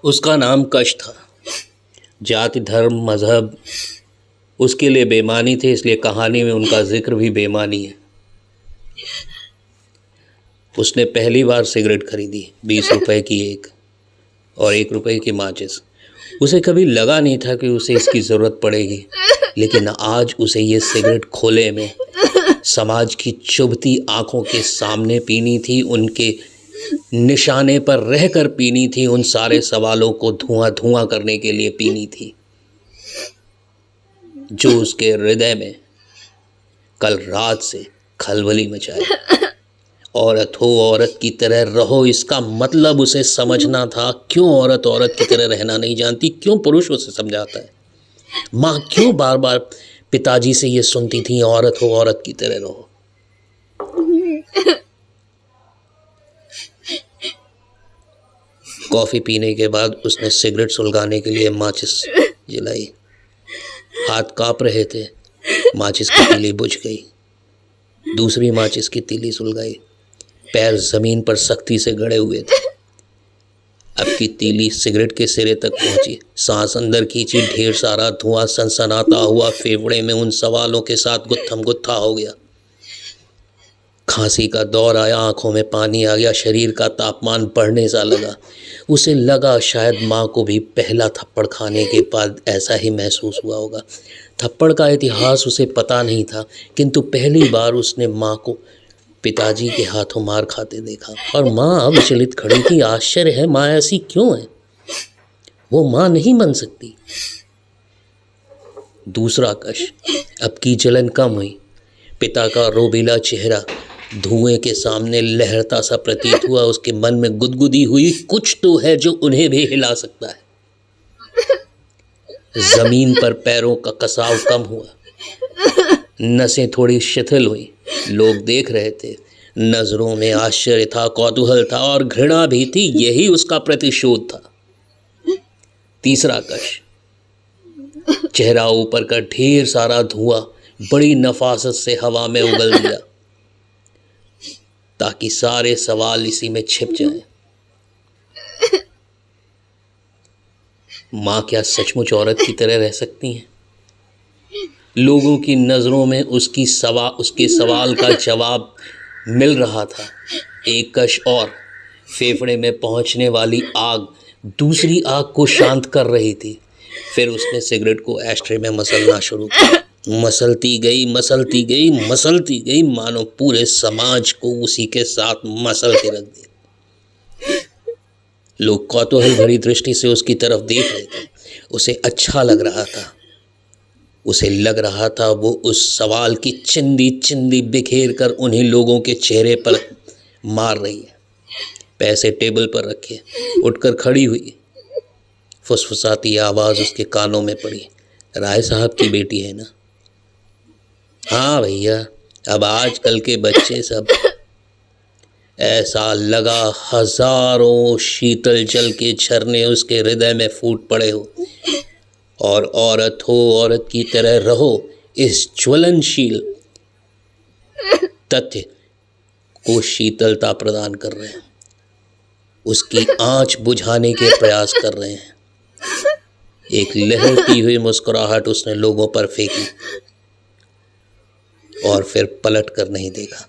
उसका नाम कश था। जाति, धर्म, मज़हब उसके लिए बेमानी थे, इसलिए कहानी में उनका जिक्र भी बेमानी है। उसने पहली बार सिगरेट खरीदी, 20 रुपए की एक, और 1 रुपए की माचिस। उसे कभी लगा नहीं था कि उसे इसकी ज़रूरत पड़ेगी, लेकिन आज उसे ये सिगरेट खोले में समाज की चुभती आंखों के सामने पीनी थी, उनके निशाने पर रहकर पीनी थी, उन सारे सवालों को धुआं धुआं करने के लिए पीनी थी जो उसके हृदय में कल रात से खलबली मचाए। औरत हो, औरत की तरह रहो, इसका मतलब उसे समझना था। क्यों औरत औरत की तरह रहना नहीं जानती? क्यों पुरुष उसे समझाता है? माँ क्यों बार बार पिताजी से ये सुनती थी, औरत हो, औरत की तरह रहो? कॉफ़ी पीने के बाद उसने सिगरेट सुलगाने के लिए माचिस जलाई। हाथ काँप रहे थे। माचिस की तीली बुझ गई। दूसरी माचिस की तीली सुलगाई। पैर ज़मीन पर सख्ती से गड़े हुए थे। अब की तीली सिगरेट के सिरे तक पहुंची। सांस अंदर खींची, ढेर सारा धुआं सनसनाता हुआ फेफड़े में उन सवालों के साथ गुत्थम गुत्था हो गया। खांसी का दौर आया, आंखों में पानी आ गया, शरीर का तापमान बढ़ने सा लगा। उसे लगा शायद माँ को भी पहला थप्पड़ खाने के बाद ऐसा ही महसूस हुआ होगा। थप्पड़ का इतिहास उसे पता नहीं था, किंतु पहली बार उसने माँ को पिताजी के हाथों मार खाते देखा। और माँ अब विचलित खड़ी थी। आश्चर्य है, माँ ऐसी क्यों है? वो माँ नहीं बन सकती। दूसरा कश। अब की जलन कम हुई। पिता का रोबीला चेहरा धुएं के सामने लहरता सा प्रतीत हुआ। उसके मन में गुदगुदी हुई, कुछ तो है जो उन्हें भी हिला सकता है। जमीन पर पैरों का कसाव कम हुआ, नसें थोड़ी शिथिल हुई। लोग देख रहे थे। नजरों में आश्चर्य था, कौतूहल था और घृणा भी थी। यही उसका प्रतिशोध था। तीसरा कश। चेहरा ऊपर का ढेर सारा धुआं बड़ी नफासत से हवा में उगल दिया ताकि सारे सवाल इसी में छिप जाएं। माँ क्या सचमुच औरत की तरह रह सकती हैं? लोगों की नज़रों में उसके सवाल का जवाब मिल रहा था। एक कश और। फेफड़े में पहुंचने वाली आग दूसरी आग को शांत कर रही थी। फिर उसने सिगरेट को एस्ट्रे में मसलना शुरू किया। मसलती गई, मसलती गई, मसलती गई, मानो पूरे समाज को उसी के साथ मसल के रख दिया। लोग कौतूहल भरी दृष्टि से उसकी तरफ देख रहे थे। उसे अच्छा लग रहा था। उसे लग रहा था वो उस सवाल की चिंदी चिंदी बिखेर कर उन्हीं लोगों के चेहरे पर मार रही है। पैसे टेबल पर रखे, उठकर खड़ी हुई। फुसफुसाती आवाज़ उसके कानों में पड़ी। राय साहब की बेटी है ना? हाँ भैया, अब आजकल के बच्चे सब। ऐसा लगा हजारों शीतल जल के झरने उसके हृदय में फूट पड़े हो और औरत हो, औरत की तरह रहो, इस ज्वलनशील तथ्य को शीतलता प्रदान कर रहे हैं। उसकी आंच बुझाने के प्रयास कर रहे हैं। एक लहरती हुई मुस्कुराहट उसने लोगों पर फेंकी और फिर पलट कर नहीं देखा।